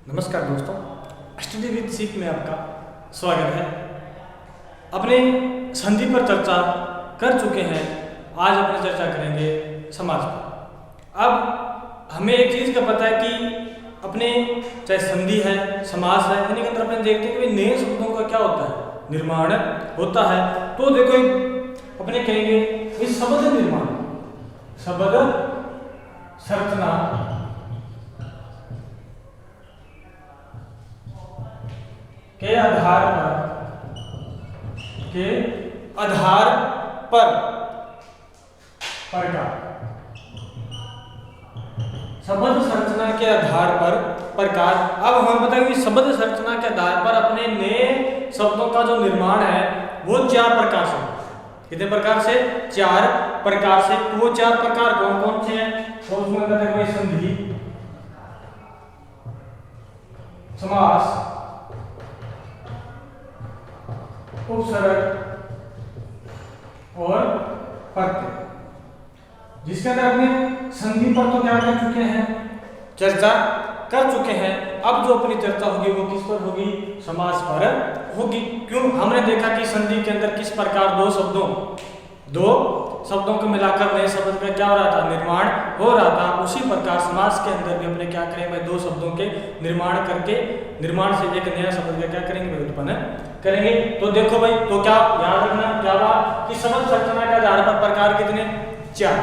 नमस्कार दोस्तों, study with सीख में आपका स्वागत है। अपने संधि पर चर्चा कर चुके हैं। आज अपनी चर्चा करेंगे समास पर। अब हमें एक चीज़ का पता है कि अपने चाहे संधि है, समास है, इनके अंदर अपने देखते हैं कि नए शब्दों का क्या होता है, निर्माण होता है। तो देखो अपने कहेंगे इस शब्द निर्माण, शब्द संरचना के आधार पर प्रकार, शब्द संरचना के आधार पर प्रकार। अब हमें पता है कि शब्द संरचना के आधार पर अपने नए शब्दों का जो निर्माण है वो 4 प्रकार से। कितने प्रकार से? 4 प्रकार से। तो वो 4 प्रकार कौन कौन से हैं? तो उसमें कहते हैं संधि, समास, उपसर्ग और प्रत्यय। जिसके अंदर अपने संधि पर तो क्या कर चुके हैं, चर्चा कर चुके हैं। अब जो अपनी चर्चा होगी वो किस पर होगी? समास पर होगी। क्यों? हमने देखा कि संधि के अंदर किस प्रकार दो शब्दों को मिलाकर नए शब्द का क्या हो रहा था, निर्माण हो रहा था। उसी प्रकार समास के अंदर भी अपने क्या करेंगे भाई, 2 शब्दों के निर्माण करके, निर्माण से एक नया शब्द का क्या करेंगे भाई, उत्पन्न करेंगे। तो देखो भाई, तो क्या याद रखना क्या बात कि शब्द संरचना के आधार पर प्रकार कितने? 4।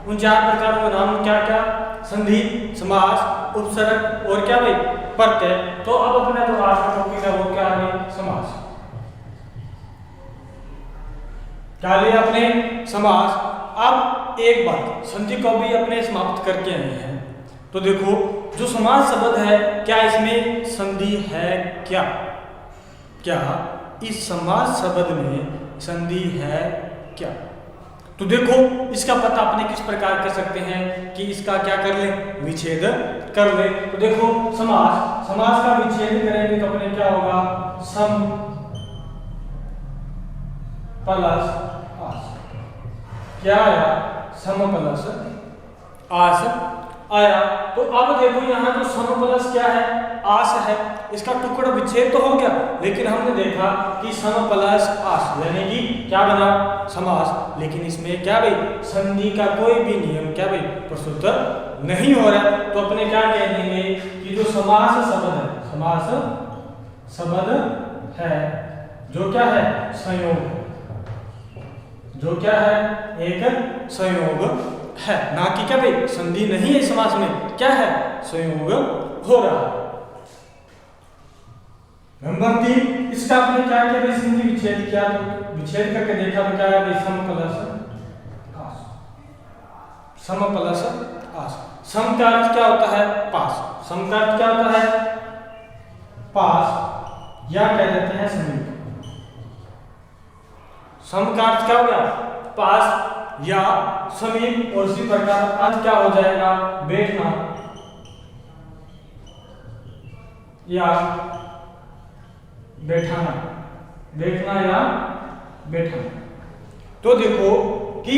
उन 4 प्रकारों का नाम क्या क्या? संधि, समास, उपसर्ग और क्या भाई, प्रत्यय। तो अब अपना जो आज का टॉपिक है वो क्या है? समास। क्या लिया अपने? समास। अब एक बात, संधि को भी अपने समाप्त करके आए हैं। तो देखो जो समास शब्द है, क्या इसमें संधि है? क्या इस समास शब्द में संधि है क्या? तो देखो इसका पता अपने किस प्रकार कर सकते हैं कि इसका क्या कर ले, विच्छेद कर ले। तो देखो समास का विच्छेद करेंगे तो अपने क्या होगा? सम प्लस आस। क्या आया? सम प्लस आस आया। तो अब देखो यहाँ जो सम प्लस क्या है, आस है, इसका टुकड़ा विच्छेद तो हो गया, लेकिन हमने देखा कि सम प्लस आस यानी कि क्या बना? समास। लेकिन इसमें क्या भाई, संधि का कोई भी नियम क्या भाई प्रस्तुत नहीं हो रहा। तो अपने क्या कह देंगे कि जो समास शब्द है जो क्या है? संयोग। जो क्या है? एक संयोग है, ना कि क्या भाई संधि नहीं है। समास में क्या है? संयोग हो रहा है। नंबर 3, इसका आपने क्या किया भाई? संधि विच्छेद किया। तो विच्छेद करके देखा तो क्या है भाई? सम प्लस आस। सम प्लस आस। सम का अर्थ क्या होता है? पास। सम का अर्थ क्या होता है? पास, या कह देते हैं समीप। सम का अर्थ क्या हो गया? पास या समीप। और उसी प्रकार अर्थ क्या हो जाएगा? बैठना या बैठाना। बैठना या बैठाना। तो देखो कि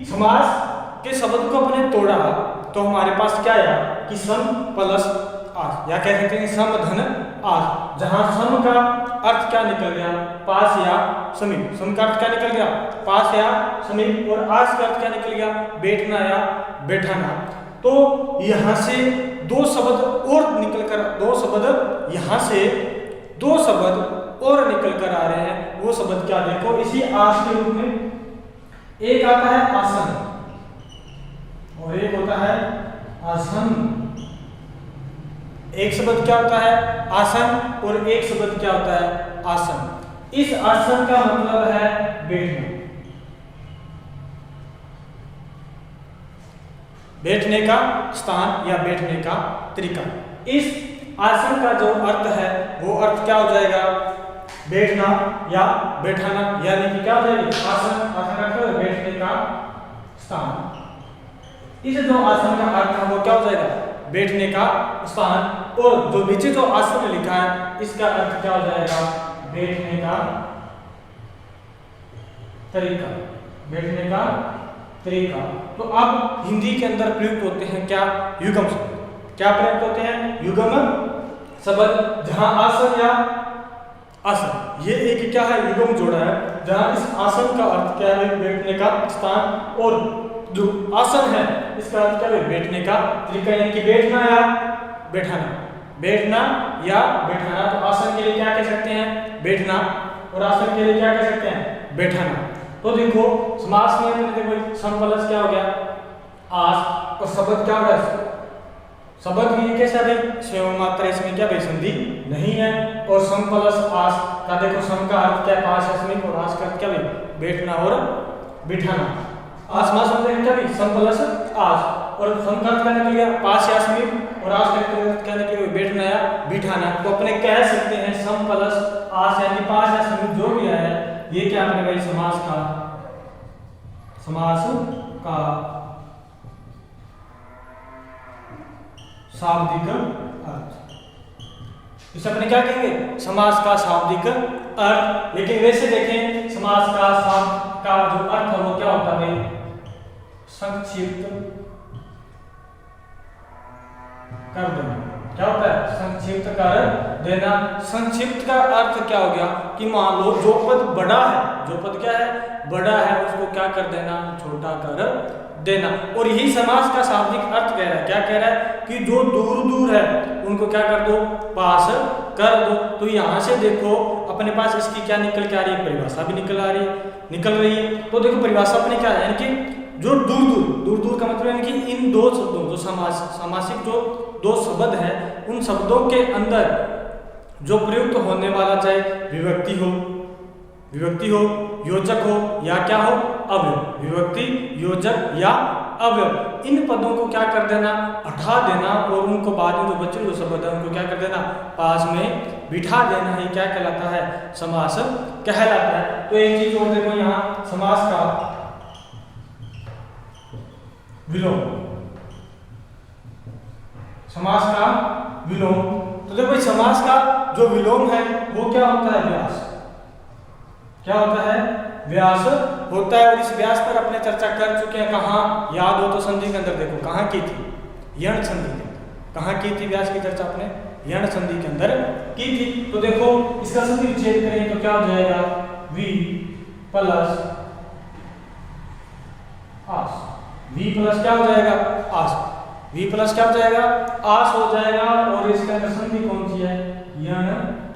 समास के शब्द को अपने तोड़ा तो हमारे पास क्या आया कि सम प्लस आस, या कह सकते हैं सम धन आस। जहां सम का अर्थ क्या निकल गया? पास या समीप। सम का अर्थ क्या निकल गया? पास या समीप। और आस का अर्थ क्या निकल गया? बैठना या बैठाना। तो यहां से 2 शब्द और निकलकर, 2 शब्द यहां से 2 शब्द और निकल कर आ रहे हैं। वो शब्द क्या? देखो इसी आस के रूप में एक आता है आसन और एक होता है आसन। एक शब्द क्या होता है? आसन। और एक शब्द क्या होता है? आसन। इस आसन का मतलब है बैठना, बैठने का स्थान या बैठने का तरीका। इस आसन का जो अर्थ है वो अर्थ क्या हो जाएगा? बैठना या बैठाना, यानी कि क्या हो जाएगा? आसन। आसन का अर्थ बैठने का स्थान। इस जो आसन का अर्थ है वो क्या हो जाएगा? बैठने का स्थान। और जो नीचे जो आसन लिखा है इसका अर्थ क्या हो जाएगा? बैठने का तरीका। बैठने का तरीका। तो अब हिंदी के अंदर प्रयुक्त होते हैं क्या? युग्म शब्द। क्या प्रयुक्त होते हैं? युग्म शब्द जहां आसन या आसन, ये एक क्या है, युग्म जोड़ा है, जहां इस आसन का अर्थ क्या है, बैठने का स्थान, और जो आसन है इसका अर्थ क्या है, बैठने का तरीका, यानी कि बैठना या बैठाना, बैठना या बैठाना। तो आसन के लिए क्या कह सकते हैं, बैठना, और आसन के लिए क्या कह सकते हैं, बैठाना। तो देखो समास में देखो सम प्लस क्या हो गया, आस, और शब्द क्या हो गया, शब्द भी कैसा है, स्वयं मात्रा, इसमें क्या भाई संधि नहीं है। और सम प्लस आस का देखो, सम का अर्थ क्या, पास या समीप, और आस का अर्थ क्या भाई, बैठना और बिठाना। आसमा समझे क्या भाई, सम प्लस आस, और सम का अर्थ क्या निकल गया, पास या समीप, और आस का अर्थ क्या निकल गया, बैठना या बिठाना। तो अपने कह सकते हैं सम प्लस आस यानी पास या समीप जो भी है, ये क्या अपने भाई समास का शाब्दिक अर्थ, इसे अपने क्या कहेंगे, समास का शाब्दिक अर्थ। लेकिन वैसे देखें समास का शब्द का जो अर्थ है वो क्या होता है, संक्षिप्त कर देना। क्या होता है, संक्षिप्त कर देना। संक्षिप्त का अर्थ क्या हो गया कि मान लो जो पद बड़ा है, जो पद क्या है, बड़ा है, उसको क्या कर देना, छोटा कर देना। और यही समास का शाब्दिक अर्थ कह रहा है, क्या कह रहा है कि जो दूर दूर है उनको क्या कर दो, पास कर दो। तो यहाँ से देखो अपने पास इसकी क्या निकल के आ रही है, परिभाषा भी निकल रही है। तो देखो परिभाषा अपने क्या है, यानी कि जो दूर दूर का मतलब यानी कि इन दो शब्दों, जो सामासिक जो दो शब्द हैं, उन शब्दों के अंदर जो प्रयुक्त होने वाला, चाहे विभक्ति हो, योजक हो या क्या हो, अवयव, विभक्ति, योजक या अवयव, इन पदों को क्या कर देना, हटा देना, और उनको बाद में जो बचे जो शब्द है उनको क्या कर देना, पास में बिठा देना। ही क्या कहलाता है, समास कहलाता है। तो एक चीज और देखो यहाँ, समास का विलोम, समास का विलोम। तो देखो समास का जो विलोम है वो क्या होता है, व्यास, क्या होता है, व्यास होता है। और इस व्यास पर अपने चर्चा कर चुके हैं, कहाँ, याद हो तो संधि के अंदर देखो कहाँ की थी, यण संधि के अंदर। कहाँ की थी व्यास की चर्चा अपने, यण संधि के अंदर की थी। तो देखो इसका संधि विच्छेद करें तो क्या हो जाएगा, वी प्लस आस, वी प्लस क्या हो जाएगा, आस, वी प्लस क्या हो जाएगा, आस हो जाएगा। और इसके अंदर संधि कौन सी है, यण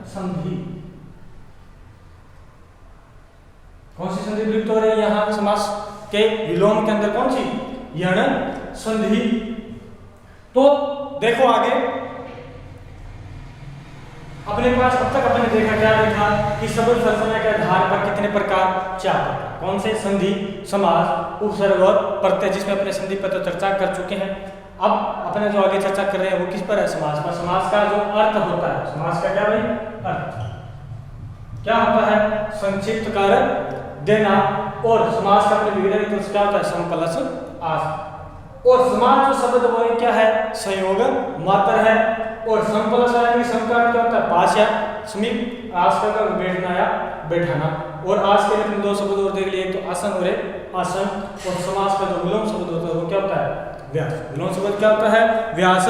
संधि। कौन सी संधि प्रयुक्त हो रही है यहाँ समास के विलोम के अंदर, कौन सी, यण संधि। तो देखो आगे अपने पास अब तक अपने देखा, क्या देखा कि शब्द संरचना के आधार पर कितने प्रकार, 4 प्रकार, कौन से, संधि, समास, उपसर्ग और प्रत्यय, जिसमें अपने संधि पर तो चर्चा कर चुके हैं। अब अपने जो आगे चर्चा कर रहे हैं वो किस पर है, समास पर। समास का जो अर्थ होता है, समास का क्या भाई अर्थ क्या होता है, संक्षिप्त कर देना। और समास का अपने विग्रह तो क्या होता है, सम प्लस आस। और समास जो शब्द वो क्या है, संयोग मात्र है। और सम प्लस आस सम का क्या होता है, पास या समीप, आस का बैठना या बैठाना। और आस के लिए 2 शब्द और देख लिए, एक तो आसन और एक आसन। और समास का जो विलोम शब्द होता है वो क्या होता है, व्यास। विलोम शब्द क्या होता है, व्यास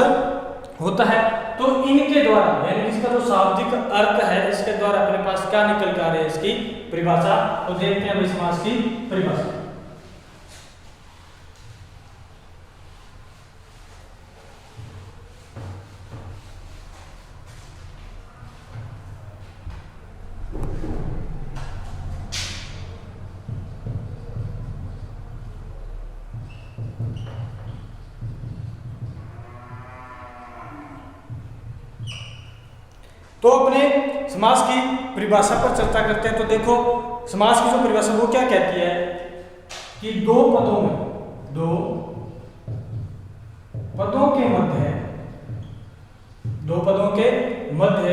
होता है। तो इनके द्वारा यानी इसका जो शाब्दिक अर्थ है, इसके द्वारा अपने पास क्या निकल के आ रही है, इसकी परिभाषा। तो देखते हैं समास की परिभाषा। तो अपने समास की परिभाषा पर चर्चा करते हैं। तो देखो समास की जो परिभाषा वो क्या कहती है कि दो पदों के मध्य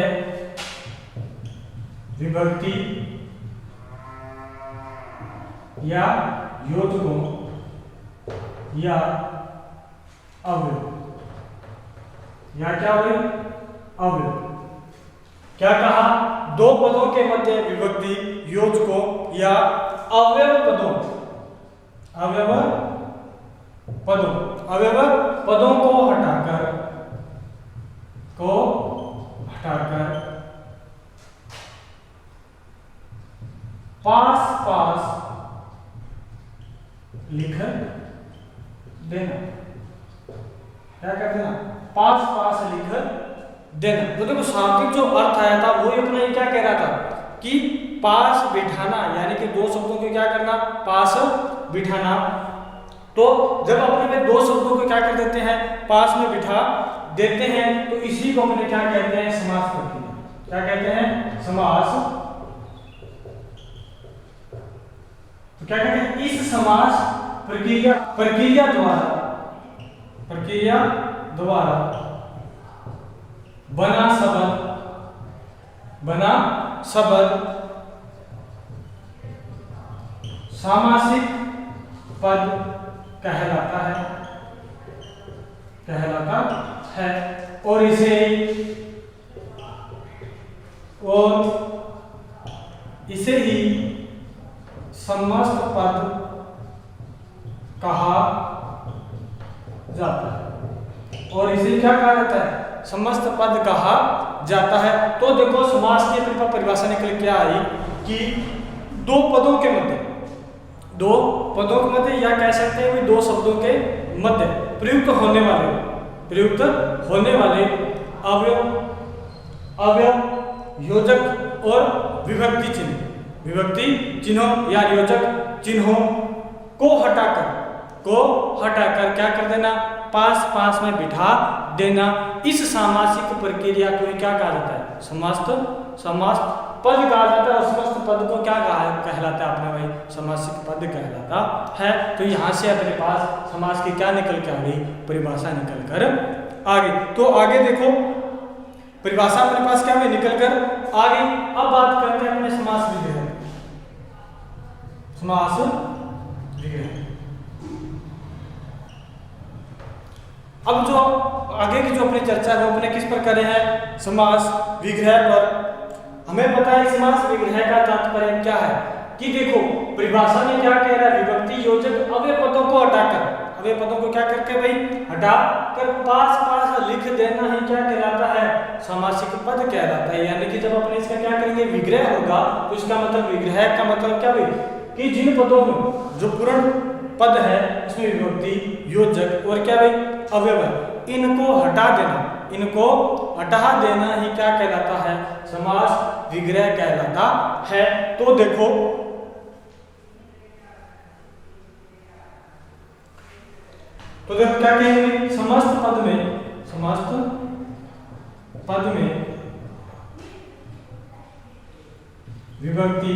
विभक्ति या योजकों या अवयव या क्या अवयव, क्या कहा, 2 पदों के मध्य विभक्ति, योजकों या अवयव पदों को हटाकर हटाकर पास पास लिख देना। क्या कर देना? पास पास लिख देना। तो देखो शाब्दिक जो अर्थ आया था वो अपना ये क्या कह रहा था कि पास बिठाना, यानी कि दो शब्दों को क्या करना? पास बिठाना। तो जब अपने में दो शब्दों को क्या कर देते हैं? पास में बिठा देते हैं, तो इसी को अपने क्या कहते हैं? समास प्रक्रिया। क्या कहते हैं? समास। तो क्या कहते हैं? इस समास प्रक्रिया द्वारा बना शब्द सामासिक पद कहलाता है और इसे ही समस्त पद कहा जाता है। और इसे क्या कहा जाता है? समस्त पद कहा जाता है। तो देखो समास की परिभाषा निकल के आई कि दो पदों के मध्य या कह सकते हैं दो शब्दों के मध्य प्रयुक्त होने वाले अवयव, योजक और विभक्ति चिन्हों या योजक चिन्हों को हटाकर क्या कर देना? पास पास में बिठा देना। इस सामासिक प्रक्रिया को क्या कहा जाता है? समस्त पद कहा जाता है। और समस्त पद को क्या कहलाता है? आपने भाई समासिक पद कहलाता है। तो यहाँ से अपने पास समास की क्या निकल के आ गई? परिभाषा निकल कर आ गई। तो आगे देखो परिभाषा अपने पास क्या हुई? निकल कर आ गई। अब बात करते हैं अपने समास विग्रह। अब जो आगे की जो अपनी चर्चा है वो अपने किस पर करे हैं? समास विग्रह पर। हमें पता है समास विग्रह का तात्पर्य क्या है कि देखो परिभाषा में क्या कह रहा है? विभक्ति योजक अव्यय पदों को क्या करके भाई? हटा कर पास पास लिख देना ही क्या कहलाता है? समासिक पद कहलाता है। यानी कि जब अपने इसका क्या करेंगे? विग्रह होगा, तो इसका मतलब विग्रह का मतलब क्या भाई? कि जिन पदों में जो पूर्ण पद है उसमें विभक्ति योजक और क्या भाई? अवयव है, इनको हटा देना ही क्या कहलाता है? समास विग्रह कहलाता है। तो देखो क्या कहेंगे? समस्त पद में विभक्ति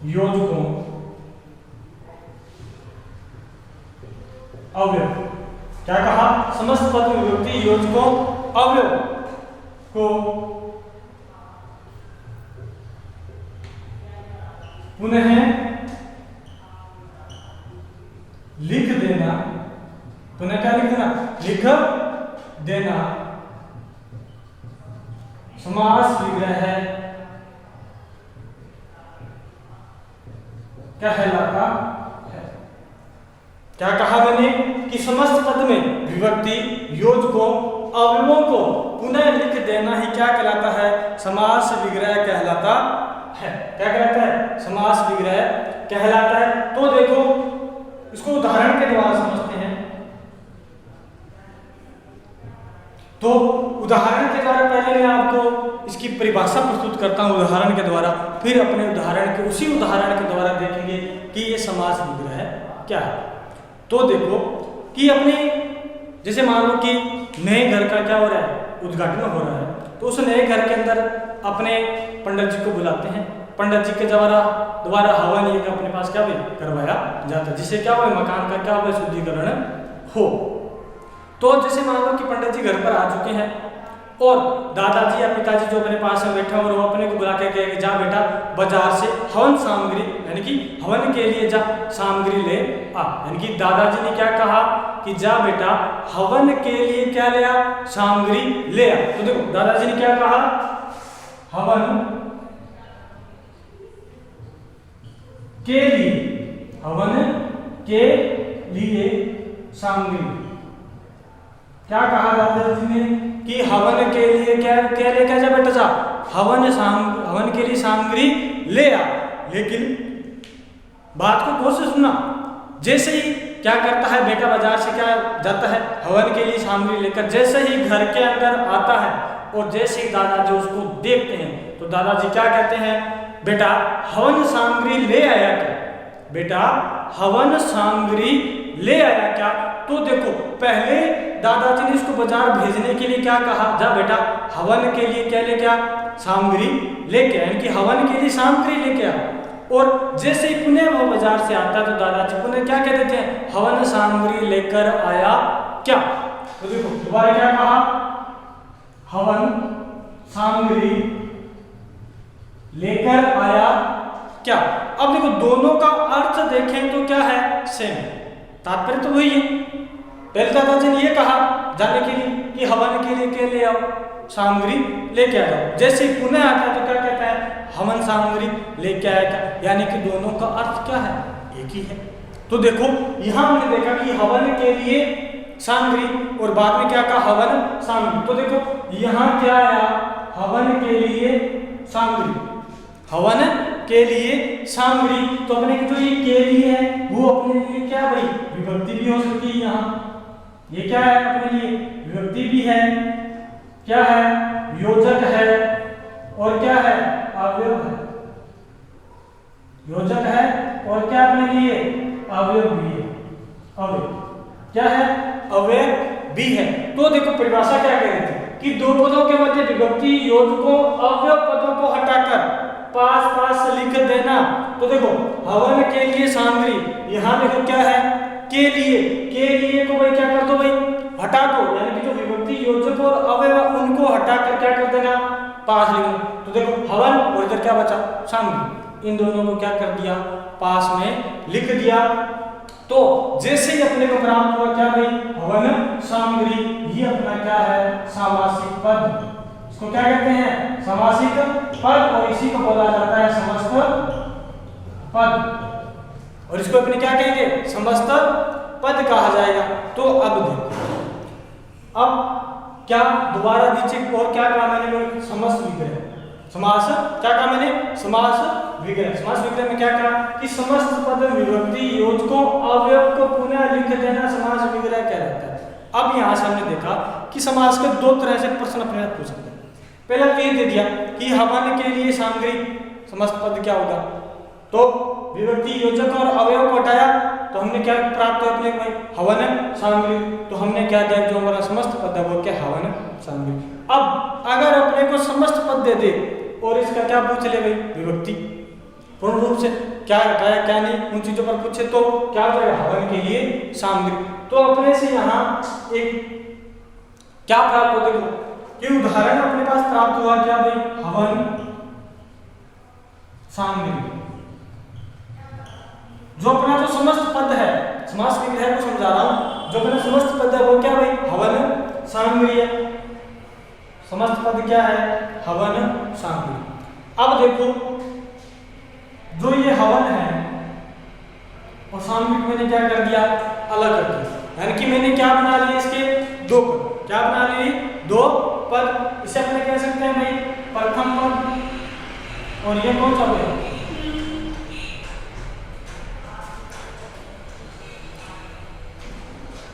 योजकों अवयव, क्या कहा? समस्त पद में विभक्ति योजकों अवयव को पुनः लिख देना। पुनः क्या लिख देना? लिख देना समास विग्रह कहलाता है। क्या कहा मैंने? कि समस्त पद में विभक्ति योजकों अवयवों को पुनः लिख देना ही क्या कहलाता है? समास विग्रह कहलाता है। क्या कहलाता है? समास विग्रह कहलाता है। तो देखो इसको उदाहरण के द्वारा समझते हैं। तो उदाहरण के द्वारा पहले मैं आपको इसकी परिभाषा प्रस्तुत करता हूं उदाहरण के द्वारा, फिर अपने उसी उदाहरण के द्वारा देखेंगे कि ये समास विग्रह क्या है। तो देखो कि अपने जैसे मान लो कि नए घर का क्या हो रहा है? उद्घाटन हो रहा है। तो उस नए घर के अंदर अपने पंडित जी को बुलाते हैं। पंडित जी के द्वारा हवन यज्ञ अपने पास क्या भी करवाया जाता है, जिससे क्या हो? मकान का क्या हो? शुद्धिकरण हो। तो जैसे मान लो कि पंडित जी घर पर आ चुके हैं और दादाजी या पिताजी जो अपने पास में बैठे हैं और वो अपने को बुला के कहे कि जा बेटा बाजार से हवन सामग्री, यानी कि हवन के लिए जा सामग्री ले आ। यानी कि दादाजी ने क्या कहा कि जा बेटा हवन के लिए क्या ले आ? सामग्री ले आ। तो देखो दादाजी ने क्या कहा? हवन के लिए सामग्री क्या कहा दादा जी ने कि हवन के लिए क्या क्या लेकर जा बेटा जा, हवन के लिए सामग्री ले आ। लेकिन बात को गौर से सुनना, जैसे ही क्या करता है बेटा बाजार से क्या जाता है हवन के लिए सामग्री लेकर, जैसे ही घर के अंदर आता है और जैसे ही दादाजी उसको देखते हैं तो दादाजी क्या कहते हैं, बेटा हवन सामग्री ले आया क्या, बेटा हवन सामग्री ले आया क्या। तो देखो पहले दादाजी ने इसको बाजार भेजने के लिए क्या कहा, जा बेटा हवन के लिए क्या लेके आ, सामग्री लेके आ, यानी कि हवन के लिए सामग्री लेके आ। और जैसे ही पुनः वो बाजार से आता है तो दादाजी पुनः क्या कह देते हैं, हवन सामग्री लेकर आया क्या। तो देखो दोबारा क्या कहा, हवन सामग्री लेकर आया क्या। अब देखो दोनों का अर्थ देखें तो क्या है, सेम, तात्पर्य तो वही है। पहले दादाजी ने ये कहा जाने के लिए कि हवन के लिए क्या ले आओ, सामग्री लेके आ जाओ। जैसे ही पुनः आता है तो क्या कहता है, हवन सामग्री लेके आया क्या, यानी कि दोनों का अर्थ क्या है, एक ही है। तो देखो यहां हमने देखा कि हवन के लिए सामग्री और बाद में क्या कहा, हवन सामग्री। तो देखो यहां क्या आया, हवन के लिए सामग्री, हवन के लिए सामग्री। तो अपने जो ये के लिए है वो अपने लिए क्या भाई, विभक्ति भी हो सकती है। यहाँ ये क्या है, अपने लिए विभक्ति भी है, क्या है, योजक है, और क्या है, अवयव है। योजक है और क्या अपने लिए अवयव भी है, अवयव क्या है, अवयव भी है। तो देखो परिभाषा क्या कह रही थी कि दो पदों के मध्य विभक्ति योजकों अवयव पदों को हटाकर पास पास से लिख देना। तो देखो हवन के लिए सामग्री, यहाँ देखो क्या है, के लिए को भाई क्या कर दो भाई, हटा दो, यानी कि जो विभक्ति योजक और अवयव उनको हटाकर क्या कर देना, पास लिख दो। तो देखो हवन और इधर क्या बचा, सामग्री, इन दोनों को क्या कर दिया, पास में लिख दिया। तो जैसे ही अपने को प्राप्त हुआ क्या भाई, हवन सामग्री, ये अपना क्या है, सामासिक पद। इसको क्या कहते हैं, सामासिक पद, और इसी को बोला जाता है समस्त पद, और इसको अपने क्या कहेंगे, समस्त पद कहा जाएगा। तो अब देखो, अब क्या दोबारा नीचे और क्या कहा मैंने, समस्त विग्रह, समास क्या कहा मैंने, समास विग्रह। समास विग्रह में क्या कहा कि समस्त पद विभक्ति योजकों अवयव को पुनः लिख देना समास विग्रह कहलाता है। अब यहां से हमने देखा कि समास के दो तरह से प्रश्न अपने आप पूछ सकते हैं। पहला तो ये दे दिया कि हवन के लिए सामग्री समस्त पद क्या होगा, तो विभक्ति योजक और अवयव को हटाया तो हमने क्या प्राप्त हुआ अपने भाई, हवन सामग्री। तो हमने क्या दिया, जो हमारा समस्त पद है वो क्या, हवन सामग्री। अब अगर अपने को समस्त पद दे दे और इसका क्या पूछ ले भाई, विभक्ति पूर्ण रूप से क्या हटाया क्या नहीं, उन चीजों पर पूछे तो क्या हो जाएगा, हवन के लिए सामग्री। तो अपने से यहाँ एक क्या प्राप्त हो, देखो कि उदाहरण अपने पास प्राप्त हुआ क्या भाई, हवन सामग्री। जो अपना जो समस्त पद है, समास विग्रह को समझा रहा हूं, जो अपना समस्त पद है वो क्या भाई, हवन सामग्री है। समस्त पद क्या है, हवन सामग्री। अब देखो जो ये हवन है और सामग्री मैंने क्या कर दिया, अलग कर दिया, यानी कि मैंने क्या बना लिए, इसके दो पद, क्या बना लिए, दो पद। इसे अपने कह सकते हैं भाई प्रथम पद, और ये कौन सा है,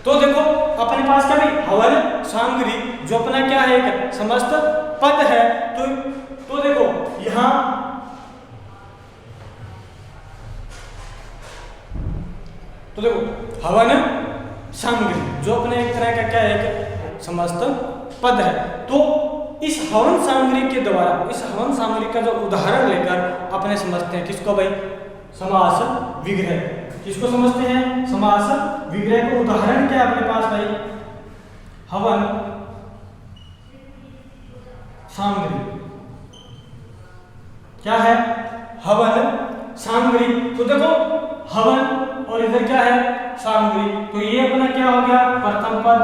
तो देखो अपने पास क्या भी हवन सामग्री, जो अपना क्या है, एक समस्त पद है। तो देखो यहां तो देखो हवन सामग्री जो अपने एक तरह का क्या है, एक समस्त पद है। तो इस हवन सामग्री के द्वारा, इस हवन सामग्री का जो उदाहरण लेकर अपने समझते हैं किसको भाई, समास विग्रह। किसको समझते हैं, समास विग्रह को। उदाहरण क्या अपने पास भाई, हवन सामग्री, क्या है, हवन सामग्री। तो देखो हवन और इधर क्या है, सामग्री। तो ये अपना क्या हो गया, प्रथम पद,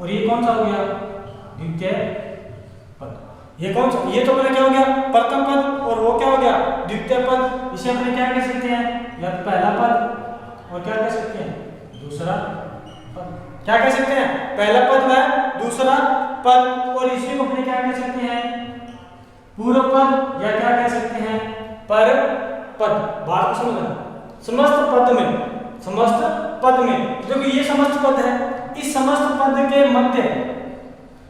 और ये कौन सा हो गया, द्वितीय पद। ये कौन सा, ये तो अपना क्या हो गया, प्रथम पद, और वो क्या हो गया, द्वितीय पद। इसे अपने क्या कह सकते हैं, या पहला पद, और क्या कह सकते हैं, दूसरा पद। क्या कह सकते हैं, पहला पद व दूसरा पद, और इसी को अपने क्या कह सकते हैं, पूर्व पद या क्या कह सकते हैं, पर पद। बात को समझना, समस्त पद में देखो ये समस्त पद है, इस समस्त पद के मध्य,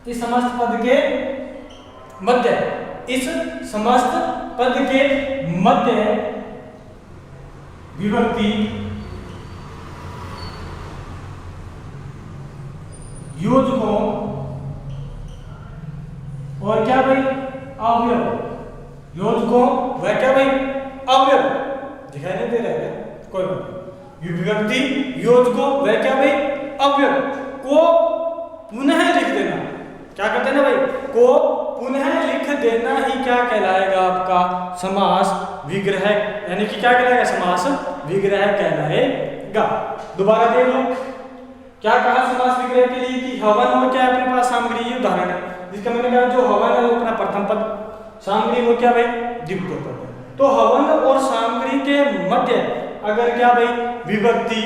इस समस्त पद के मध्य, इस समस्त पद के मध्य विभक्ति योजकों और क्या भाई, अवयव, योजकों व क्या भाई, अवयव, दिखाई नहीं दे रहा है कोई बात, विभक्ति योजकों व क्या भाई, अवयव को पुनः लिख देना। क्या करते हैं ना भाई, को पुनः लिख देना ही क्या कहलाएगा, आपका समास विग्रह, यानी कि क्या कहलाएगा, समास विग्रह कहलाएगा। दोबारा देख लो क्या कहा समास विग्रह के लिए कि हवन और क्या अपने पास सामग्री, ये उदाहरण है जिसका मैंने कहा जो हवन है वो अपना प्रथम पद, सामग्री वो क्या भाई, द्वितीय पद। तो हवन और सामग्री के मध्य अगर क्या भाई, विभक्ति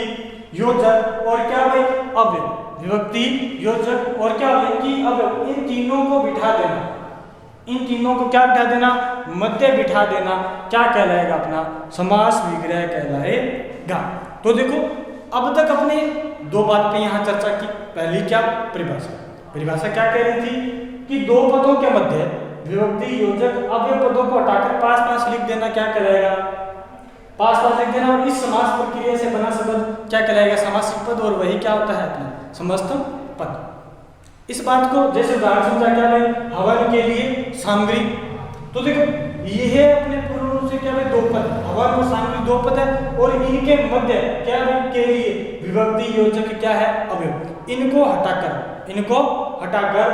योजक और क्या भाई, अवयव, विभक्ति योजक और क्या अवयव की अवयव, इन तीनों को बिठा देना, इन तीनों को क्या बिठा देना, मध्य बिठा देना, क्या कहलाएगा, अपना समास विग्रह कहलाएगा। तो देखो अब तक अपने दो बात पे यहाँ चर्चा की। पहली क्या, परिभाषा, परिभाषा क्या कह रही थी कि दो पदों के मध्य विभक्ति योजक अवयव पदों को हटाकर पास पास लिख देना, क्या कहलाएगा, पास पास लिख देना, और इस समास प्रक्रिया से बना शब्द क्या कहलाएगा, समासिक पद, और वही क्या होता है, अपना समस्त पद। इस बात को जैसे उदाहरण समझा क्या भाई, हवन के लिए सामग्री, तो देखो ये अपने पूर्ण रूप से क्या भाई, दो पद, हवन और सामग्री दो पद है, और इनके मध्य क्या भाई के लिए विभक्ति योजक क्या है, अवयव, इनको हटाकर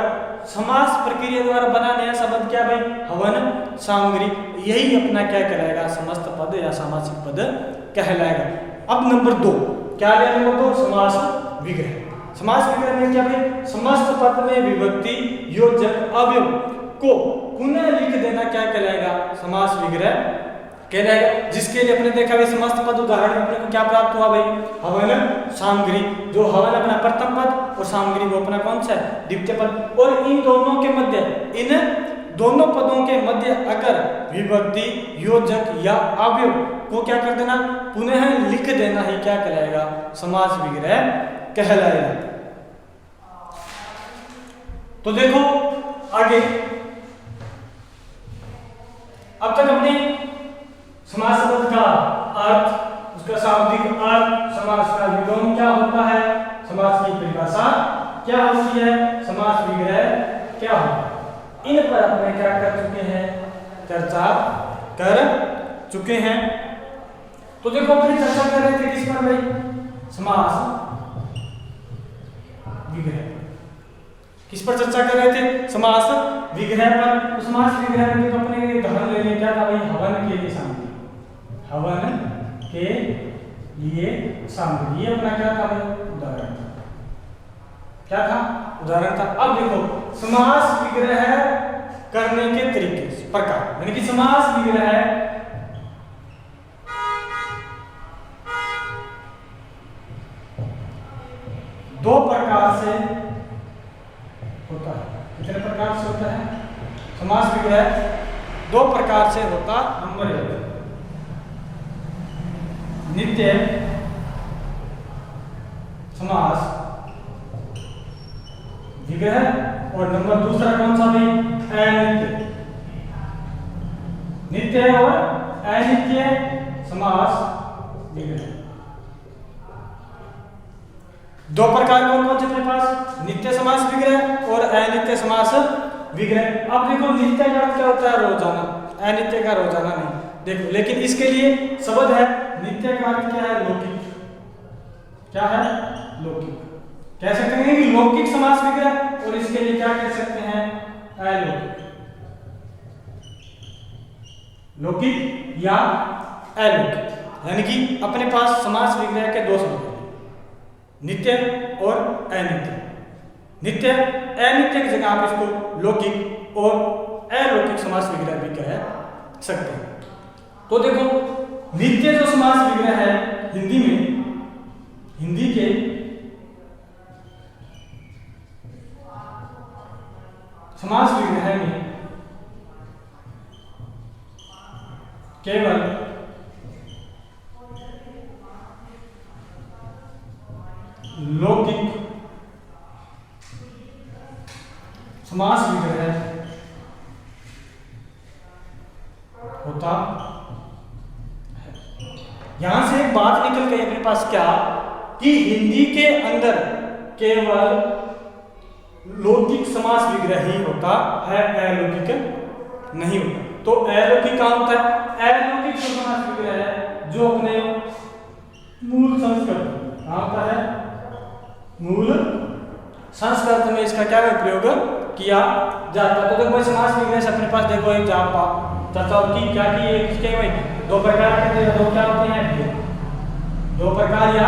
समास प्रक्रिया द्वारा बना नया शब्द क्या भाई, हवन सामग्री, यही अपना क्या कहलाएगा, समस्त पद या सामासिक पद कहलाएगा। अब नंबर 2 क्या लिया, नंबर 2 समास विग्रह। समास विग्रह में क्या भाई, समस्त पद में विभक्ति योजक अवयव को पुनः लिख देना क्या कहलाएगा, समास विग्रह कहलाएगा। जिसके लिए अपने देखा भाई समस्त पद उदाहरण अपने को क्या प्राप्त हुआ भाई, हवन सामग्री, जो हवन अपना प्रथम पद और सामग्री वो अपना कौन सा है, द्वितीय पद। और इन दोनों के मध्य, इन दोनों पदों के मध्य अगर विभक्ति योजक या अवयव को क्या कर देना, पुनः लिख देना ही क्या कहलाएगा, समास विग्रह कहलाएगा। तो देखो आगे, अब तक अपने समास शब्द का अर्थ, उसका शाब्दिक अर्थ, समास का विलोम क्या होता है, समास की परिभाषा क्या होती है, समास विग्रह क्या होता है, इन पर अपने क्या कर चुके हैं, चर्चा कर चुके हैं। तो देखो अपने चर्चा कर रहे थे किस पर भाई, समास विग्रह, किस पर चर्चा कर रहे थे, समास विग्रह पर। तो समास विग्रह में तो अपने उदाहरण ले लिया, क्या था भाई, हवन के लिए सामग्री, हवन के लिए सामग्री, ये अपना क्या था भाई, उदाहरण था, क्या था, उदाहरण था। अब देखो समास विग्रह करने के तरीके प्रकार, यानी कि समास विग्रह दो प्रकार से होता है। कितने प्रकार से होता है समास विग्रह, दो प्रकार से होता। नंबर 1 नित्य समास विग्रह, और नंबर दूसरा कौन सा भाई, अनित्य, नित्य और अनित्य समास विग्रह। दो प्रकार कौन कौन से अपने पास, नित्य समास विग्रह और अनित्य समास विग्रह। अब देखो नित्य का अर्थ क्या होता है, रोजाना, अनित्य का रोजाना नहीं। देखो लेकिन इसके लिए शब्द है, नित्य का अर्थ क्या है, लौकिक, क्या है, लौकिक, कह सकते हैं कि लौकिक समास विग्रह, और इसके लिए क्या कह सकते हैं, अलौकिक, लौकिक या अलौकिक। यानी कि अपने पास समास विग्रह के दो शब्द हैं, नित्य और अनित्य। नित्य अनित्य की जगह आप इसको लौकिक और अलौकिक समास विग्रह भी कह सकते हैं। तो देखो नित्य जो समास विग्रह है हिंदी में, हिंदी के लौकिक समास विग्रह होता है। यहां से एक बात निकल गई अपने पास क्या, कि हिंदी के अंदर केवल लौकिक समास विग्रह ही होता है, अलौकिक नहीं होता। तो अलौकिक क्या होता है? अलौकिक समास विग्रह है जो अपने मूल संस्कृत कहाँ होता है, मूल संस्कृत में इसका क्या प्रयोग किया जाता है। तो देखो भाई समास विग्रह से अपने पास देखो एक चर्चा की क्या की, एक किसके भाई दो प्रकार के, दो क्या होते हैं, दो प्रकार या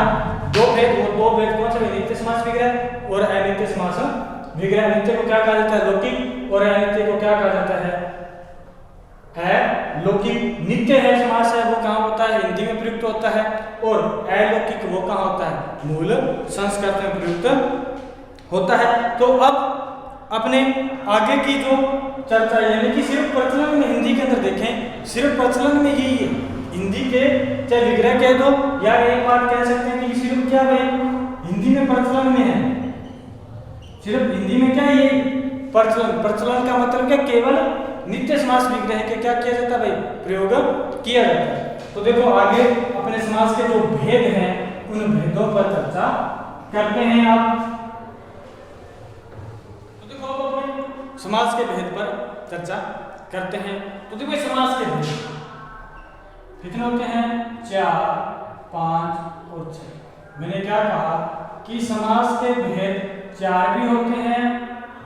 दो भेद। वो दो भेद कौन से? नित्य समास विग्रह और अनित्य समास विग्रह। नित्य को क्या कहा जाता है? लौकिक। और अनित्य को क्या कहा जाता है? लौकिक। नित्य है समास है वो कहाँ होता है? हिंदी में प्रयुक्त होता है। और अलौकिक वो कहाँ होता है? मूल संस्कृत में प्रयुक्त होता है। तो अब अपने आगे की जो चर्चा, यानी कि सिर्फ प्रचलन में हिंदी के अंदर देखें, सिर्फ प्रचलन में यही है हिंदी के, चाहे विग्रह कह दो या एक बात कह सकते हैं कि सिर्फ क्या भाई हिंदी में प्रचलन में है, सिर्फ हिंदी में क्या है ये प्रचलन। प्रचलन का मतलब क्या? केवल नित्य समास विग्रह के क्या किया जाता है भाई? प्रयोग किया जाता है। तो देखो आगे अपने समास के जो भेद हैं उन भेदों पर चर्चा करते हैं आप। समास के भेद पर चर्चा करते हैं। तो देखो समास के भेद कितने होते हैं? 4, 5 और 6। मैंने क्या कहा कि समास के भेद 4 भी होते हैं,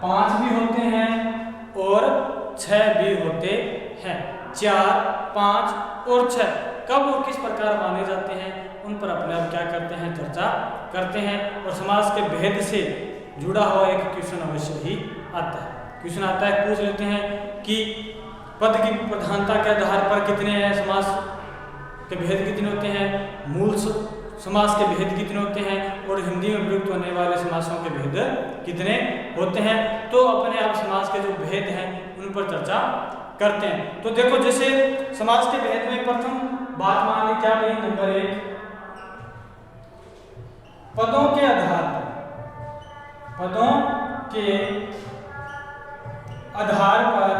5 भी होते हैं और 6 भी होते हैं। 4, 5 और 6 कब और किस प्रकार माने जाते हैं उन पर अपने आप क्या करते हैं? चर्चा करते हैं। और समास के भेद से जुड़ा हुआ एक क्वेश्चन अवश्य ही आता है। क्वेश्चन आता है, पूछ लेते हैं कि पद की प्रधानता के आधार पर कितने हैं समास के भेद कितने होते हैं, मूल समास के भेद कितने होते हैं और हिंदी में प्रयुक्त होने वाले समासों के भेद कितने होते हैं। तो अपने आप समास के जो भेद हैं उन पर चर्चा करते हैं। तो देखो जैसे समास के भेद में प्रथम बात मान ली क्या भाई? नंबर 1, पदों के आधार पर, पदों के आधार पर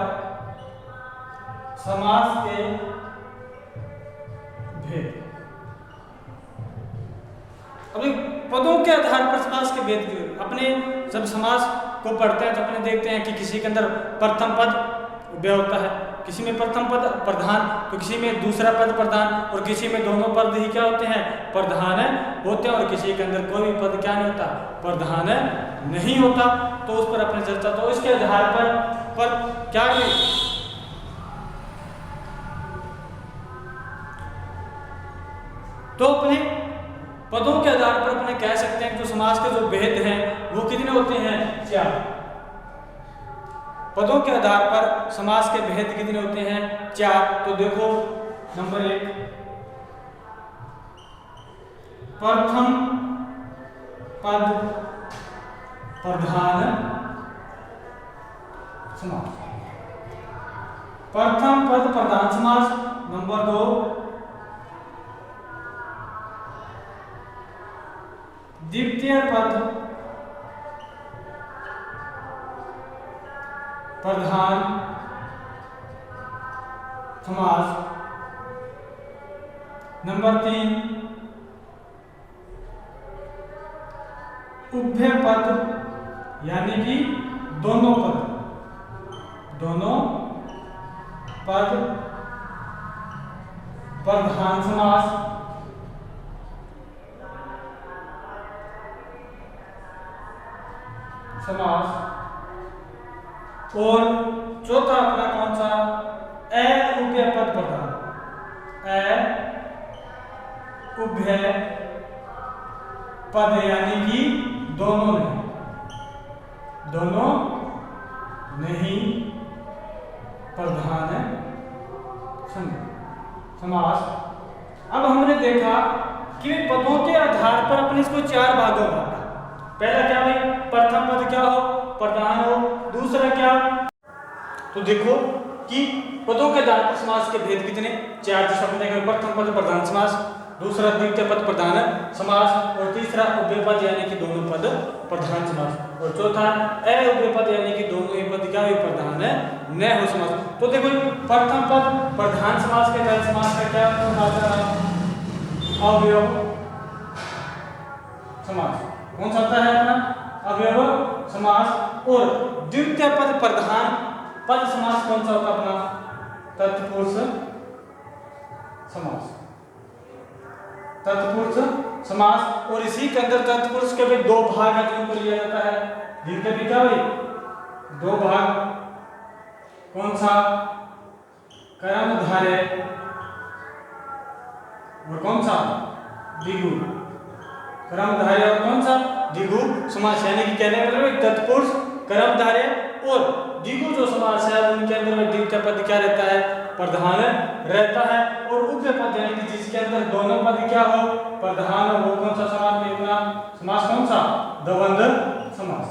समास के भेद। अभी पदों के आधार पर समास के भेद क्यों? अपने जब समास को पढ़ते हैं तो अपने देखते हैं कि किसी के अंदर प्रथम पद उभय होता है, किसी में प्रथम पद प्रधान, तो किसी में दूसरा पद प्रधान और किसी में दोनों पद ही क्या होते हैं? प्रधान होते हैं। और किसी के अंदर कोई भी पद क्या नहीं होता? प्रधान नहीं होता। तो उस पर अपने चर्चा, तो इसके आधार पर क्या है? तो अपने पदों के आधार पर अपने कह सकते हैं कि जो समास के जो भेद हैं वो कितने होते हैं? 4। पदों के आधार पर समास के भेद कितने होते हैं? 4। तो देखो नंबर 1, प्रथम पद प्रधान समास, प्रथम पद प्रधान समास। नंबर 2, द्वितीय पद प्रधान समास। नंबर 3, उभय पद यानी कि दोनों पद प्रधान समास। और चौथा अपना कौन सा? उभय पद प्रधान, उभय पद यानी कि दोनों नहीं प्रधान समास। अब हमने देखा कि पदों के आधार पर अपने इसको 4 भागों में बांटा। पहला क्या भाई? प्रथम पद क्या हो? प्रधान हो। दूसरा क्या? तो देखो कि पदों के आधार पर समास के भेद कितने? 4। जैसे अपने देखा प्रथम पद प्रधान समास, दूसरा द्वितीय पद प्रधान समास और तीसरा उभय पद यानी कि दोनों पद प्रधान समास और चौथा उभय पद यानी कि दोनों ही पद क्या भी प्रधान है न हो समास। तो देखो प्रथम पद प्रधान समास के तहत समास का क्या होता है? अवयव समास। कौन सा होता है अपना? अवयव समास। और द्वितीय पद प्रधान पद समास कौन सा होता है अपना? तत्पुरुष समास। तत्पुरुष समास। और इसी के अंदर तत्पुरुष के भी दो भाग हैं जिनको लिया जाता है, जिनके भी क्या भाई दो भाग। कौन सा? कर्मधारय और कौन सा? द्विगु। कर्मधारय और कौन सा? द्विगु समास। यानी कि कहने का मतलब तत्पुरुष, कर्मधारय और द्विगु जो समास है उनके अंदर में द्वितीय पद क्या रहता है? प्रधान रहता है। और उभय पद यानी कि जिसके अंदर दोनों पद क्या हो? प्रधान हो, वो कौन सा समास में अपना? समास कौन सा? द्वंद्व समास।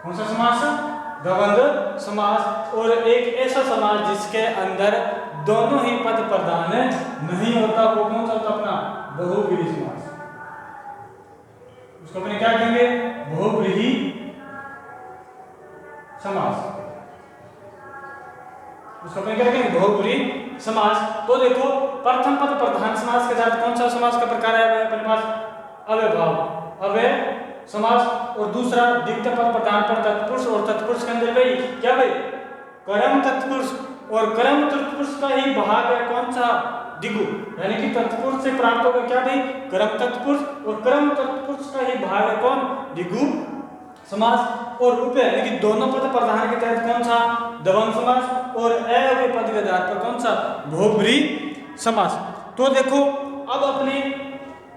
कौन सा समास? द्वंद्व समास। और एक ऐसा समास जिसके अंदर दोनों ही पद प्रधान नहीं होता, वो कौन सा होता अपना? बहुव्रीहि समास। उसको अपने क्या कहेंगे? बहुव्रीहि समास। उसको अपने क्या कहेंगे? बहुव्रीहि समास। तो देखो प्रथम पद प्रधान समास के साथ कौन सा समास का प्रकार है अपने पास? अव्ययभाव अव्यय समास। और दूसरा द्वितीय पद प्रधान पर तत्पुरुष और तत्पुरुष के अंदर भाई क्या भाई? कर्म तत्पुरुष। और कर्म तत्पुरुष का ही भाग है कौन सा? द्विगु। यानी कि तत्पुरुष से प्राप्त होगा क्या भाई? कर्म तत्पुरुष। और कर्म तत्पुरुष का ही भाग है कौन? द्विगु समास। और उभय यानी कि दोनों पद प्रधान के तहत कौन सा? द्वंद्व समास। और अव्यय पद के आधार पर कौन सा? बहुव्रीहि समास। तो देखो अब अपने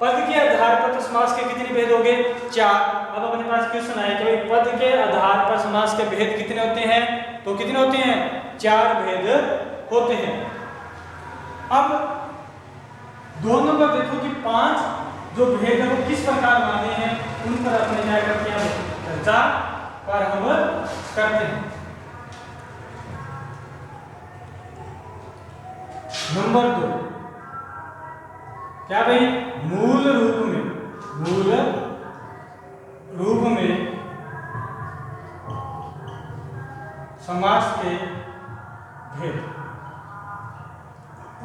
पद के आधार पर तो समास के कितने भेद हो गए? 4। अब अपने पास क्वेश्चन आया कि भाई पद के आधार पर समास के भेद कितने होते हैं? तो कितने होते हैं? 4 भेद होते हैं। अब दोनों का देखो कि 5 जो भेद है वो किस प्रकार माने हैं, उन पर अपने क्या करते हैं? चर्चा प्रारंभ करते हैं। नंबर 2 क्या भाई? मूल रूप में समास के भेद।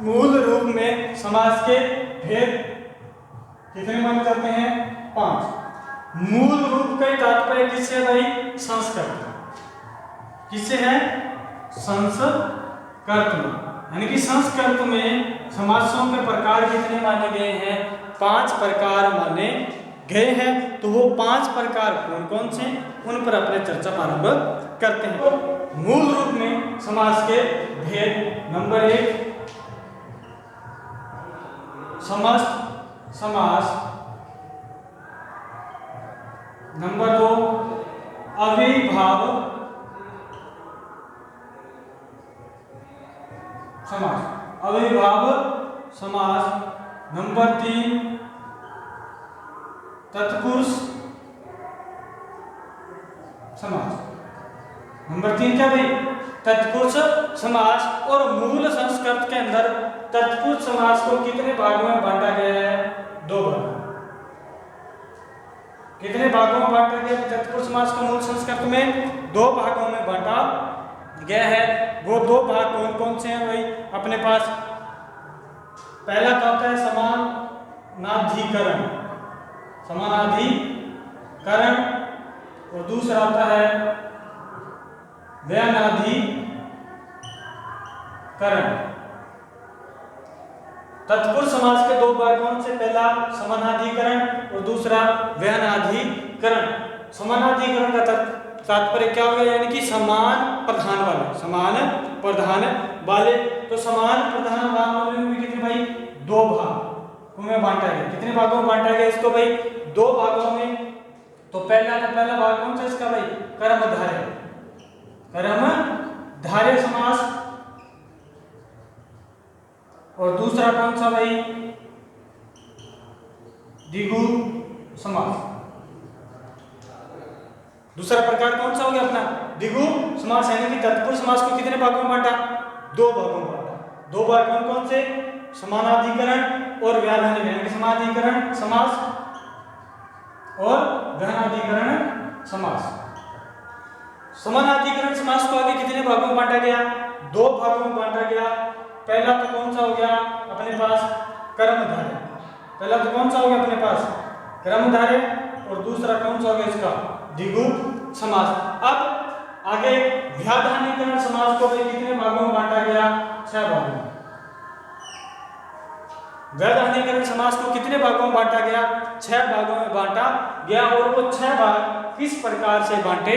मूल रूप में समास के भेद कितने माने जाते हैं? 5। मूल रूप का तात्पर्य किससे भाई? संस्कृत। किससे है? संस्कृत में। यानी कि संस्कृत में समासों के प्रकार कितने माने गए हैं? 5 प्रकार माने गए हैं। तो वो 5 प्रकार कौन कौन से, उन पर अपने चर्चा प्रारंभ करते हैं। तो मूल रूप में समास के भेद। नंबर 1 समस्त समास। नंबर 2 अविभाव समास। अविभाव समास। नंबर 3 तत्पुरुष समास। नंबर 3 क्या भाई? तत्पुरुष समास। और मूल संस्कृत के अंदर तत्पुरुष समास को कितने भागों में बांटा गया है? 2 भाग। कितने भागों में बांटा गया है तत्पुरुष समास को? मूल संस्कृत में 2 भागों में बांटा गया है। वो 2 भाग कौन कौन से हैं भाई अपने पास? पहला क्या होता है? समानाधिकरण। समानाधिकरण। और दूसरा होता है व्यनाधिकरण। तत्पुरुष समास के 2 भाग कौन से? पहला समानाधिकरण और दूसरा व्यनाधिकरण। समानाधिकरण का तात्पर्य क्या हो गया? यानी कि समान प्रधान वाले। समान प्रधान वाले। तो समान प्रधान वाले में कितने भाई? 2 भाग में बांटा गया। कितने भागों में बांटा गया इसको भाई? 2 भागों में। तो पहला भाग कौन सा इसका भाई? कर्मधारय। कर्मधारय समास। और दूसरा कौन सा भाई? द्विगु समास। दूसरा प्रकार कौन सा हो गया अपना? द्विगु समास। यानी कि तत्पुरुष समास को कितने भागों में बांटा? 2 भागों में बांटा। 2 भाग कौन कौन से? समानाधिकरण और व्याधानी, यानी कि समानाधिकरण समास और व्याधानीकरण समास। समानाधिकरण समास को आगे कितने भागों में बांटा गया? दो भागों में बांटा गया। पहला तो कौन सा हो गया अपने पास? कर्मधारय। पहला तो कौन सा हो गया अपने पास? कर्मधारय। और दूसरा कौन सा हो गया इसका? द्विगु समास। अब आगे व्याधानीकरण समास को भी कितने भागों में बांटा गया? 6 भागों में। व्याधानीकरण समास को कितने भागों में बांटा गया? 6 भागों में बांटा गया। और वो 6 भाग किस प्रकार से बांटे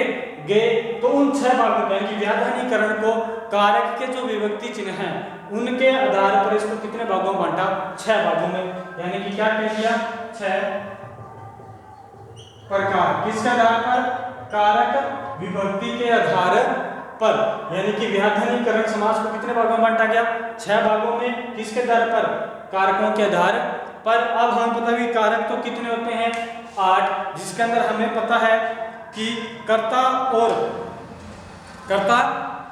गए? तो उन 6 भागों में कि व्याधानीकरण को कारक के जो विभक्ति चिन्ह हैं उनके आधार पर इसको कितने भागों में बांटा? 6 भागों में। यानी कि क्या कह दिया? 6 प्रकार। किसके आधार पर? कारक विभक्ति के आधार पर। यानी कि व्याधानीकरण समास को कितने भागों में बांटा गया? 6 भागों में। किसके आधार पर? कारकों के आधार पर। अब हमें पता है कि कारक तो कितने होते हैं? 8, जिसके अंदर हमें पता है कि कर्ता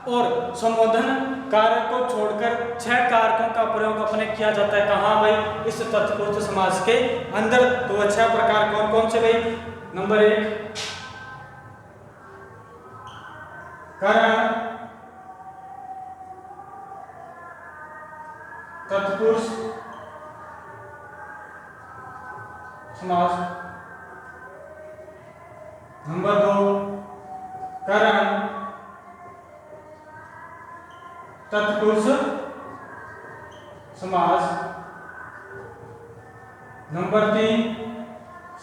और संबोधन कारक को छोड़कर 6 कारकों का प्रयोग अपने किया जाता है। कहाँ भाई? इस तत्पुरुष समास के अंदर। तो वह 6 प्रकार कौन कौन से भाई? नंबर 1 करण तत्पुरुष समास। नंबर 2 करण तत्पुरुष समास। नंबर 3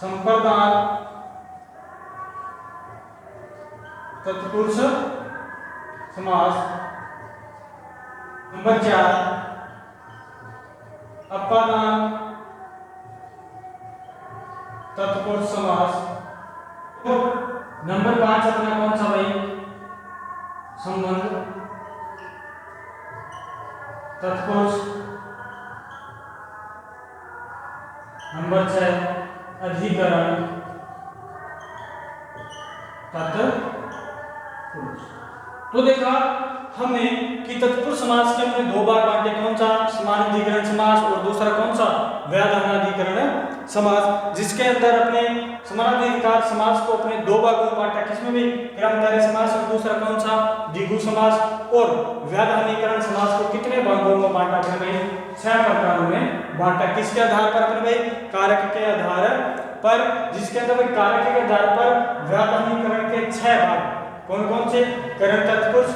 संप्रदान तत्पुरुष समास। नंबर 4 अपादान तत्पुरुष समास। तो नंबर 5 अपना कौन सा भाई? संबंध तत्पुरुष। नंबर 6 अधिकरण तत्पुरुष। तो देखा हमने कि तत्पुरुष समास के हमने 2 बार बांटे। कौन सा? समानाधिकरण समास और दूसरा कौन सा? व्याधानाधिकरण समास। जिसके अंदर अपने समानाधिकार समास को अपने 2 भागों में बांटा। किसमें भी? कर्मधारय समास और दूसरा कौन सा? द्विगु समास। और व्याधानीकरण समास को कितने भागों में बांटा अपने भाई? 6 प्रकारों में बांटा। किसके आधार पर अपने भाई? कारक के आधार पर। जिसके अंदर भाई कारक के आधार पर व्याधानीकरण के 6 भाग कौन कौन से? करण तत्पुरुष,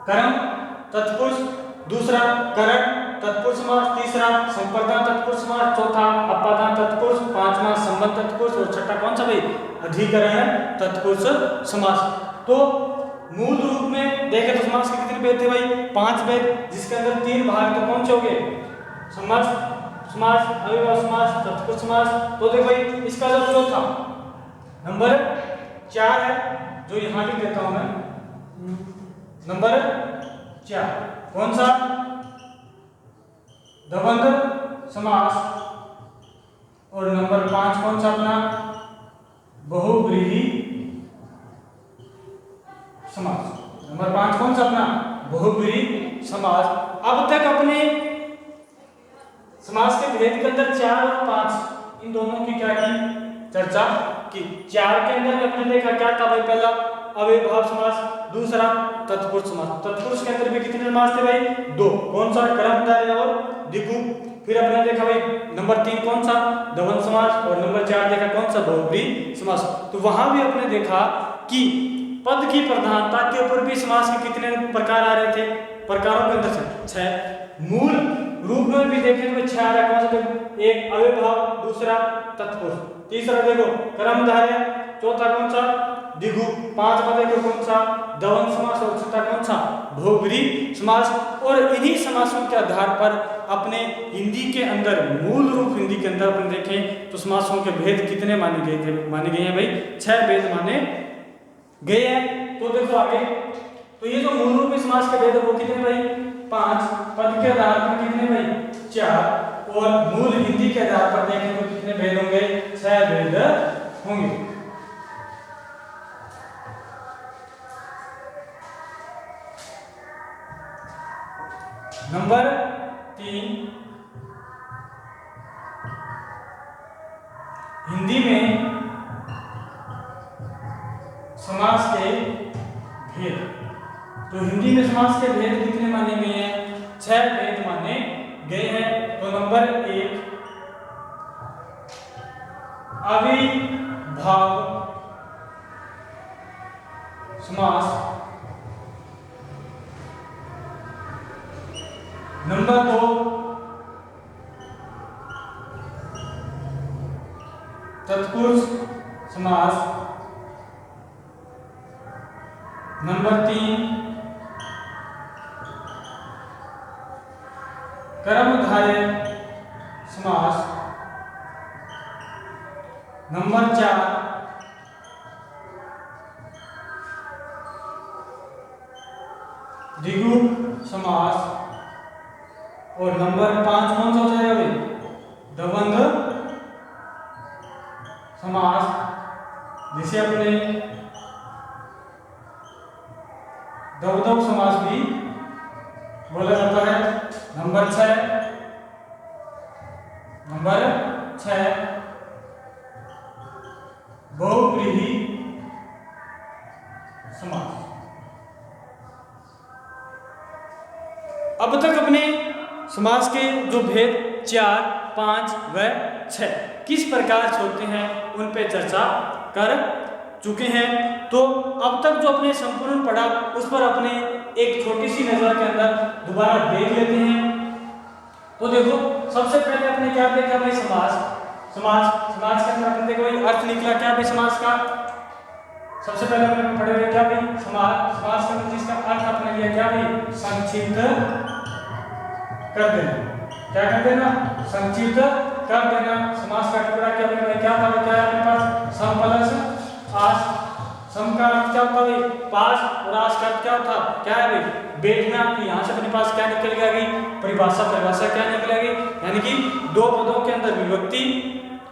कर्म तत्पुरुष, दूसरा करण तत्पुरुष समास, तीसरा संप्रदान तत्पुरुष समास, चौथा अपादान तत्पुरुष, पांचवा संबंध तत्पुरुष और छठा कौन सा भाई? अधिकरण तत्पुरुष समास। तो मूल रूप में देखें तो समास के कितने भेद थे भाई? 5 भेद, जिसके अंदर 3 भाग तो कौन से हो गए? समास, समास, अव्ययभाव समास, तत्पुरुष समास। तो देखो भाई इसका जो चौथा नंबर 4 है, जो यहां भी देता हूं मैं, नंबर 4 कौन सा? द्वंद्व समास। और नंबर 5 कौन सा अपना? बहुव्रीहि समास। नंबर 5 कौन सा अपना? बहुव्रीहि समास। अब तक अपने समास के भेद के अंदर 4 और 5 इन दोनों की क्या की चर्चा की। 4 के अंदर अपने देखा क्या था भाई? पहला अव्ययभाव समास, दूसरा तत्पुरुष समास। तत्पुरुष के अंदर भी कितने समास थे भाई? 2। कौन सा? कर्मधारय और द्विगु। फिर अपने देखा भाई नंबर 3 कौन सा? द्वंद्व समास। और नंबर 4 देखा कौन सा? बहुव्रीहि समास। तो वहां भी अपने देखा कि पद की प्रधानता के ऊपर भी समास के कितने प्रकार आ रहे थे? प्रकारों के अंदर से 6। मूल रूप में भी देखें तो 6 आ रहा है। कौन सा? देखो, एक अव्ययभाव, दूसरा तत्पुरुष, तीसरा देखो कर्मधारय, चौथा कौन सा? द्विगु, पांचवा देखो कौन सा? द्वंद्व समास और छठा कौन सा? बहुव्रीहि समास। और इन्हीं समासों के आधार पर अपने हिंदी के अंदर, मूल रूप हिंदी के अंदर अपन देखें तो समासों के भेद कितने माने गए थे? माने गए हैं भाई 6 भेद माने गए हैं। तो देखो आगे, तो ये जो मूल रूप में समास के भेद है वो कितने भाई? 5। पद के आधार पर कितने भाई? 4। और मूल हिंदी के आधार पर देखें तो कितने भेद होंगे? 6 भेद होंगे। नंबर 3, हिंदी में समास के भेद। तो हिंदी में समास के भेद कितने माने गए हैं? 6 भेद माने गए हैं। तो नंबर 1, अविभाव समास। नंबर 2, तत्पुरुष समास। नंबर 3, कर्मधारय समास। नंबर 4, द्विगु समास। और नंबर 5 कौन सा हो जाएगा भाई? द्वंद्व समास, जिसे अपने द्वंद्व समास भी बोला जाता है। नंबर 6 बहुव्रीहि समास। अब तक अपने समास के जो भेद 4, 5 व 6 किस प्रकार से होते हैं उन पे चर्चा कर चुके हैं। तो अब तक जो अपने संपूर्ण पढ़ा उस पर अपने एक छोटी सी नजर के अंदर दोबारा देख लेते हैं। तो देखो, सबसे पहले अपने क्या देखा भाई? समास के अंदर अपने देखो भाई अर्थ निकला क्या भाई समास का? सबसे पहले अपने पढ़े हुए क्या भाई? समास का जिसका अर्थ अपने लिया क्या भाई? संक्षिप्त कर देना। क्या कर देना? संक्षिप्त कर देना। समास का टुकड़ा क्या भाई? क्या था? क्या है अपने पास? सम प्लस आस। सम का अर्थ क्या होता है? पास। और आस का अर्थ क्या होता? क्या है भाई? बैठना। यहाँ से अपने पास क्या निकल गया? परिभाषा क्या निकलेगी? यानी कि दो पदों के अंदर विभक्ति,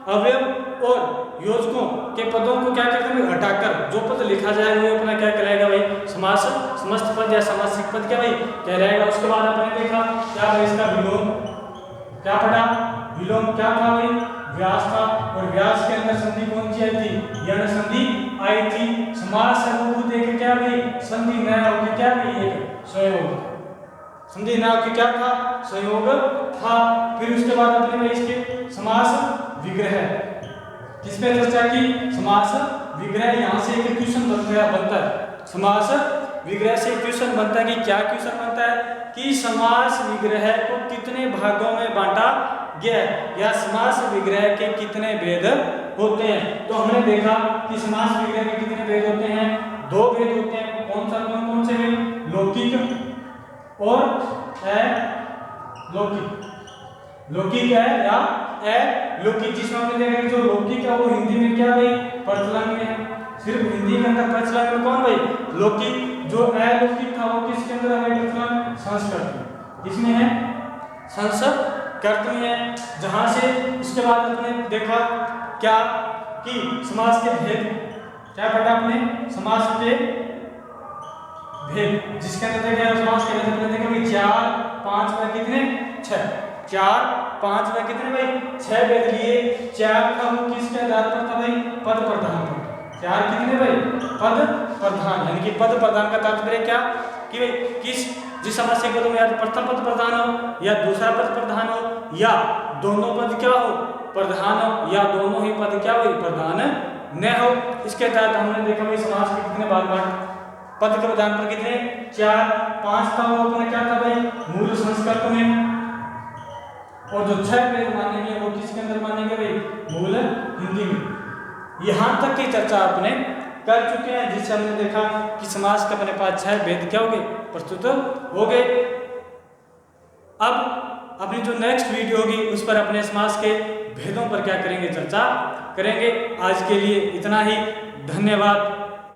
अवयव और योजकों के पदों को क्या करते हैं? हटाकर जो पद लिखा जाएगा वो अपना क्या कहलाएगा भाई? समास। समस्त पद या समासिक पद क्या भाई कहलाएगा। उसके बाद अपने देखा क्या भाई? इसका विलोम क्या पढ़ा? विलोम क्या था भाई? व्यास था। और व्यास के अंदर संधि कौन सी आई थी? यण संधि आई थी। समास से रूप देख क्या भाई? संधि न होकर क्या भाई? एक संयोग। संधि न होकर क्या था? संयोग था। फिर उसके बाद अपने इसके समास विग्रह किस पे चर्चा की? समास विग्रह। यहाँ से एक क्वेश्चन बनता है। समास विग्रह से क्वेश्चन बनता है कि क्या क्वेश्चन बनता है कि समास विग्रह को कितने भागों में बांटा गया है या समास विग्रह के कितने भेद होते हैं। तो हमने देखा कि समास विग्रह के कितने भेद होते हैं? 2 भेद होते हैं। कौन से भेद? लौकिक और अलौकिक। लौकिक है या अलौकिक। जिसमें हमने देखा कि जो लौकिक है वो हिंदी में क्या भाई? प्रचलन में है। सिर्फ हिंदी के अंदर प्रचलन में कौन भाई? लौकिक। जो अलौकिक था वो किसके अंदर है प्रचलन? संस्कृत में। किसमें है? संस्कृत में है। जहां से उसके बाद अपने देखा क्या कि समास के भेद क्या पढ़ा अपने? समास के भेद जिसके अंदर देखा समास के भेद अपने देखा भाई 4, 5 व कितने? 6। 4, 5 व कितने भाई? 6 भेद लिए। 4 का वो किसके आधार पर था भाई? पद प्रधान पर। 4 कितने भाई? पद प्रधान। यानी कि पद प्रधान का तात्पर्य क्या कि भाई जिस समासिक पदों में या तो प्रथम पद प्रधान हो या दूसरा पद प्रधान हो या दोनों पद क्या हो? प्रधान हो या दोनों ही पद क्या हो? प्रधान न हो। इसके तहत हमने देखा भाई समास के कितने भाग पद के प्रधान पर कितने? 4, 5 था वो अपने क्या था भाई? मूल संस्कृत में। और जो 6 भेद मानेंगे वो किसके अंदर मानेंगे भाई? मूल हिंदी में। यहाँ तक की चर्चा आपने कर चुके हैं जिससे हमने देखा कि समास के अपने पास 6 भेद क्या हो गए? प्रस्तुत हो गए। अब अपनी जो नेक्स्ट वीडियो होगी उस पर अपने समास के भेदों पर क्या करेंगे? चर्चा करेंगे। आज के लिए इतना ही। धन्यवाद।